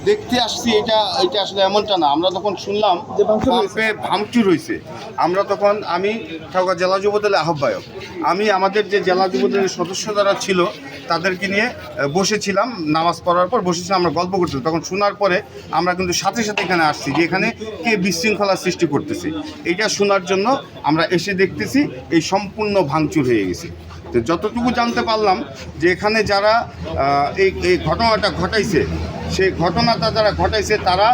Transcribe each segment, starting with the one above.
দেখতে আসছি এটা এটা আসলে এমনটা না। আমরা তখন শুনলাম পাম্পে ভাঙচুর হয়েছে, আমরা তখন আমি ঠাকুর জেলা যুবদলের আহ্বায়ক, আমি আমাদের যে জেলা যুবদলের সদস্য যারা ছিল তাদেরকে নিয়ে বসেছিলাম, নামাজ পড়ার পর বসেছিলাম, আমরা গল্প করছিলাম। তখন শোনার পরে আমরা কিন্তু সাথে সাথে এখানে আসছি যে এখানে কে বিশৃঙ্খলা সৃষ্টি করতেছে, এইটা শোনার জন্য আমরা এসে দেখতেছি এই সম্পূর্ণ ভাঙচুর হয়ে গেছে। তো যতটুকু জানতে পারলাম যে এখানে যারা এই ঘটনাটা ঘটাইছে, সেই ঘটনাটা যারা ঘটাইছে তারা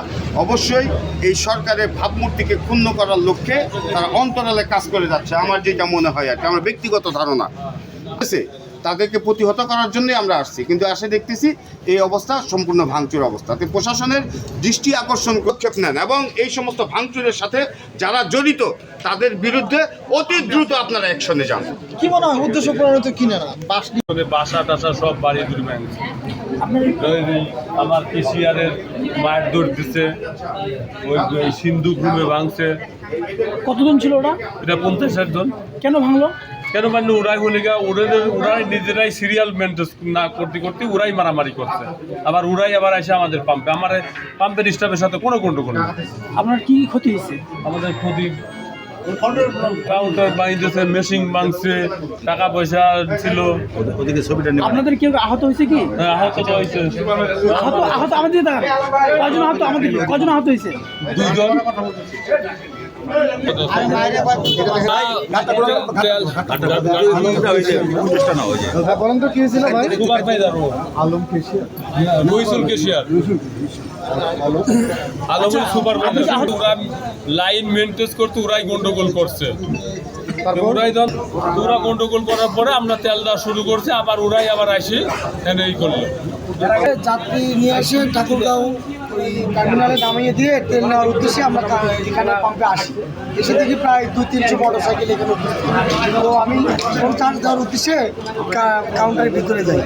অবশ্যই এই সরকারের ভাবমূর্তিকে ক্ষুণ্ণ করার লক্ষ্যে তারা অন্তরালে কাজ করে যাচ্ছে, আমার যেটা মনে হয় আর কি, আমার ব্যক্তিগত ধারণা আছে। তাদেরকে প্রতিহত করার জন্যই আমরা আসছি, কিন্তু আসে দেখতেছি এই অবস্থা সম্পূর্ণ ভাঙচুর অবস্থাতে প্রশাসনের দৃষ্টি আকর্ষণ পদক্ষেপ নেন এবং এই সমস্ত ভাঙচুরের সাথে যারা জড়িত তাদের বিরুদ্ধে অতি দ্রুত আপনারা অ্যাকশনে যান। কি মনে হয় উদ্দেশ্য প্রণোদিত কিনা না বাসা টাসা সব বাড়ি দূর ভাঙছে। আমার কেশিয়ারের মায়ের দৌড় দিচ্ছে, ওই সিন্ধু গ্রুমে ভাঙছে। কতজন ছিল ওরা? এটা 50-60 জন। কেন ভাঙলো? কেন মানে ওরাই হলে ওরাই নিজেরাই সিরিয়াল মেনটেন না করতে করতে ওরাই মারামারি করছে, আবার ওরাই আবার এসে আমাদের পাম্পে, আমার পাম্পের স্টাফের সাথে কোনো গন্ডগোল নেই। আপনার কি ক্ষতি হয়েছে? আমাদের ক্ষতি কাউন্টার ভাঙছে, মেশিন ভাঙছে, টাকা পয়সা ছিল। আপনাদের কেউ আহত হয়েছে কি? আহত তো হয়েছে আহত আমাদের দেখান। কজন আহত? আমাদের কজন আহত হয়েছে? 2 জন। বলেন তো কি হয়েছিল ভাই? আলম কেশিয়ার, রইসুল কেশিয়ার, আলমের সুপারভাইজার। ওরা লাইন মেনটেন করতে ওরাই গন্ডগোল করছে, ওরা গন্ডগোল করার পরে আমরা তেল দেওয়া শুরু করছি, আবার ওরাই আবার আসি এই করলো। যাত্রী নিয়ে এসে ঠাকুরগাঁও ওই টার্মিনালে নামিয়ে দিয়ে তেল নেওয়ার উদ্দেশ্যে আমরা এখানে পাম্পে আসি। এসে দেখি প্রায় 200-300 মোটরসাইকেল এখানে উপস্থিত। তো আমি ফোন চার্জ দেওয়ার উদ্দেশ্যে কাউন্টারের ভিতরে যাই।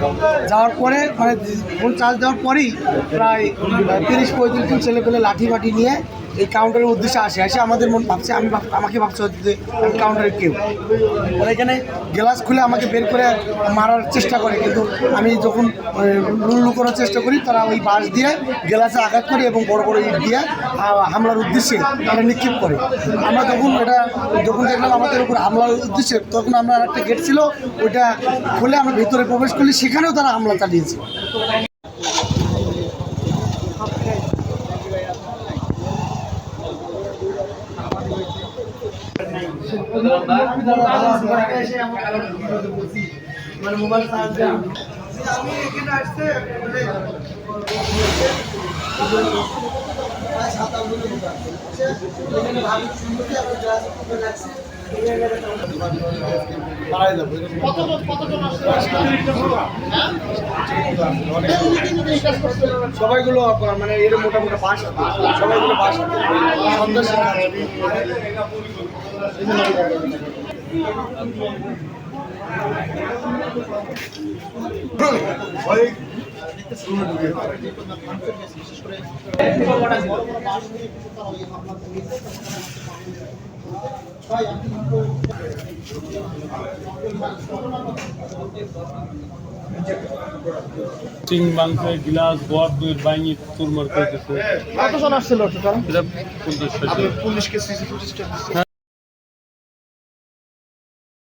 যাওয়ার পরে মানে ফোন চার্জ দেওয়ার পরেই প্রায় 30-35 জন ছেলেপেলে লাঠি বাটি নিয়ে এই কাউন্টারের উদ্দেশ্যে আসে আমাদের মন ভাবছে আমাকে ভাবছে যে আমি কাউন্টারের কেউ। ওরা এখানে গ্লাস খুলে আমাকে বের করে মারার চেষ্টা করে, কিন্তু আমি যখন লুকোনোর চেষ্টা করি তারা ওই বাঁশ দিয়ে গ্লাসে আঘাত করে এবং বড় বড় ইট দিয়ে হামলার উদ্দেশ্যে তারা নিক্ষেপ করে। আমরা যখন দেখলাম আমাদের উপর হামলার উদ্দেশ্যে, তখন আমরা একটা গেট ছিল ওইটা খুলে আমরা ভিতরে প্রবেশ করলে সেখানেও তারা হামলা চালিয়েছে। মানে মোবাইল চার্জ দেওয়া আমি এখানে আসতে সবাইগুলো মানে এর মোটামুটি বাস, সবাইগুলো বাস সন্দেশ চিং ভাঙছে, গ্লাস বট দুইয়ের ভাঙি চুরমার করতেছে। কতজন আসছিল টোটাল? এটা 50-60 জন। পুলিশকে